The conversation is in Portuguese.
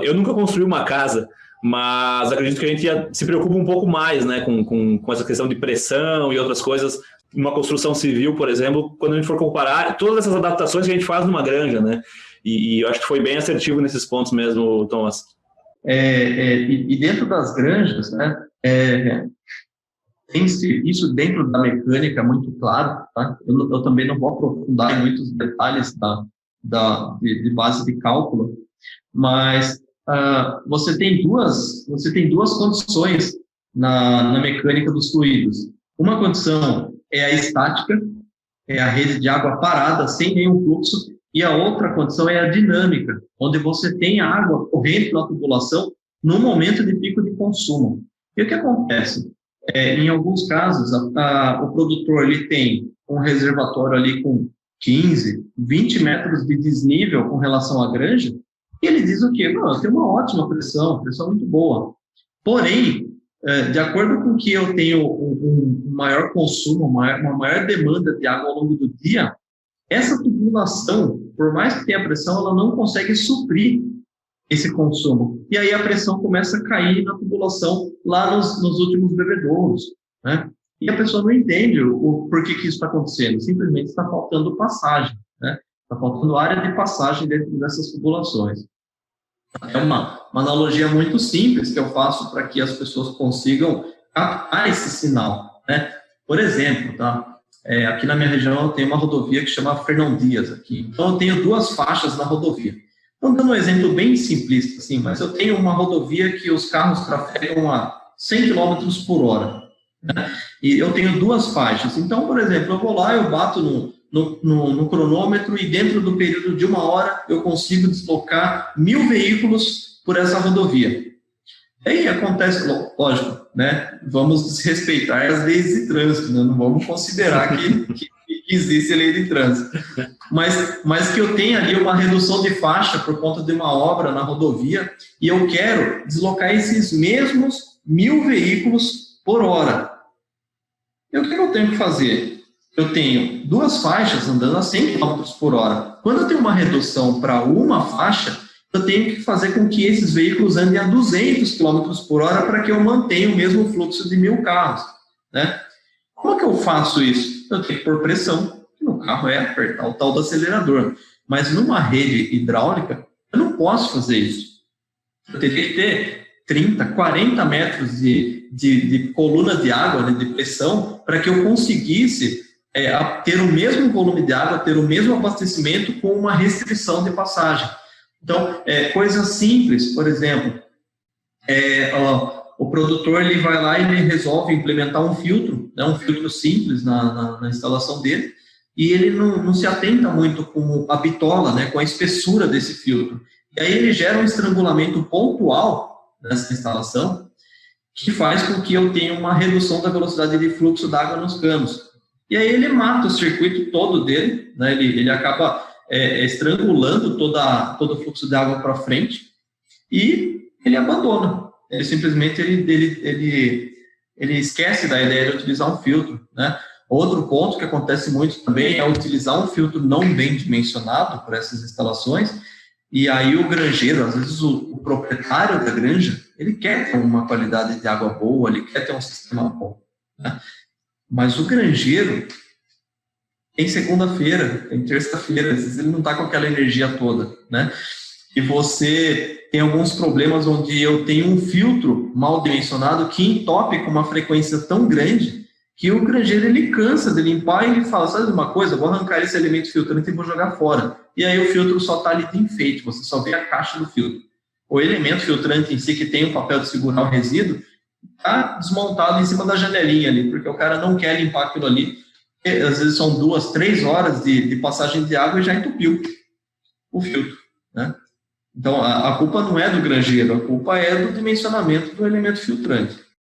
Eu nunca construí uma casa, mas acredito que a gente se preocupa um pouco mais, né, com essa questão de pressão e outras coisas. Uma construção civil, por exemplo, quando a gente for comparar todas essas adaptações que a gente faz numa granja, né? E eu acho que foi bem assertivo nesses pontos mesmo, Thomas. E dentro das granjas, né, tem-se isso dentro da mecânica muito claro, tá? Eu também não vou aprofundar em muitos detalhes de base de cálculo, mas você tem duas condições na mecânica dos fluidos. Uma condição é a estática, é a rede de água parada, sem nenhum fluxo, e a outra condição é a dinâmica, onde você tem a água correndo na tubulação no momento de pico de consumo. E o que acontece? Em alguns casos, o produtor ele tem um reservatório ali com 15, 20 metros de desnível com relação à granja, e ele diz o quê? Não, eu tenho uma ótima pressão muito boa. Porém, de acordo com que eu tenho um maior consumo, uma maior demanda de água ao longo do dia, essa tubulação, por mais que tenha pressão, ela não consegue suprir esse consumo. E aí a pressão começa a cair na tubulação lá nos últimos bebedouros, né? E a pessoa não entende o porquê que isso está acontecendo. Simplesmente está faltando passagem, né? Está faltando área de passagem dentro dessas tubulações. É uma analogia muito simples que eu faço para que as pessoas consigam captar esse sinal, né? Por exemplo, tá? Aqui na minha região eu tenho uma rodovia que chama Fernão Dias aqui. Então eu tenho 2 faixas na rodovia. Então, dando um exemplo bem simplista, assim, mas eu tenho uma rodovia que os carros trafegam a 100 km por hora, né? E eu tenho 2 faixas. Então, por exemplo, eu vou lá, eu bato no cronômetro e dentro do período de 1 hora eu consigo deslocar 1000 veículos por essa rodovia. E aí acontece, lógico, né? Vamos desrespeitar as leis de trânsito, né? Não vamos considerar que existe lei de trânsito. Mas que eu tenha ali uma redução de faixa por conta de uma obra na rodovia e eu quero deslocar esses mesmos 1000 veículos por hora. E o que eu tenho que fazer? Eu tenho 2 faixas andando a 100 km por hora. Quando eu tenho uma redução para uma faixa, eu tenho que fazer com que esses veículos andem a 200 km por hora para que eu mantenha o mesmo fluxo de 1000 carros, né? Como é que eu faço isso? Eu tenho que pôr pressão no carro, apertar o tal do acelerador. Mas numa rede hidráulica, eu não posso fazer isso. Eu teria que ter 30, 40 metros de coluna de água, né, de pressão, para que eu conseguisse ter o mesmo volume de água, ter o mesmo abastecimento com uma restrição de passagem. Então, coisas simples, por exemplo, o produtor ele vai lá e ele resolve implementar um filtro, né, um filtro simples na instalação dele, e ele não se atenta muito com a bitola, né, com a espessura desse filtro. E aí ele gera um estrangulamento pontual nessa instalação, que faz com que eu tenha uma redução da velocidade de fluxo d'água nos canos. E aí ele mata o circuito todo dele, né, ele acaba estrangulando todo o fluxo de água para frente e ele abandona. Ele simplesmente ele esquece da ideia de utilizar um filtro, né? Outro ponto que acontece muito também é utilizar um filtro não bem dimensionado para essas instalações, e aí o granjeiro, às vezes o proprietário da granja, ele quer ter uma qualidade de água boa, ele quer ter um sistema bom, né? Mas o granjeiro tem segunda-feira, tem terça-feira, às vezes ele não está com aquela energia toda, né? E você tem alguns problemas onde eu tenho um filtro mal dimensionado que entope com uma frequência tão grande que o granjeiro ele cansa de limpar e ele fala, sabe uma coisa, vou arrancar esse elemento filtrante e vou jogar fora. E aí o filtro só está ali de enfeite, você só vê a caixa do filtro. O elemento filtrante em si, que tem o papel de segurar o resíduo, está desmontado em cima da janelinha ali, porque o cara não quer limpar aquilo ali. E, às vezes são 2, 3 horas de passagem de água e já entupiu o filtro, né? Então, a culpa não é do granjeiro, a culpa é do dimensionamento do elemento filtrante.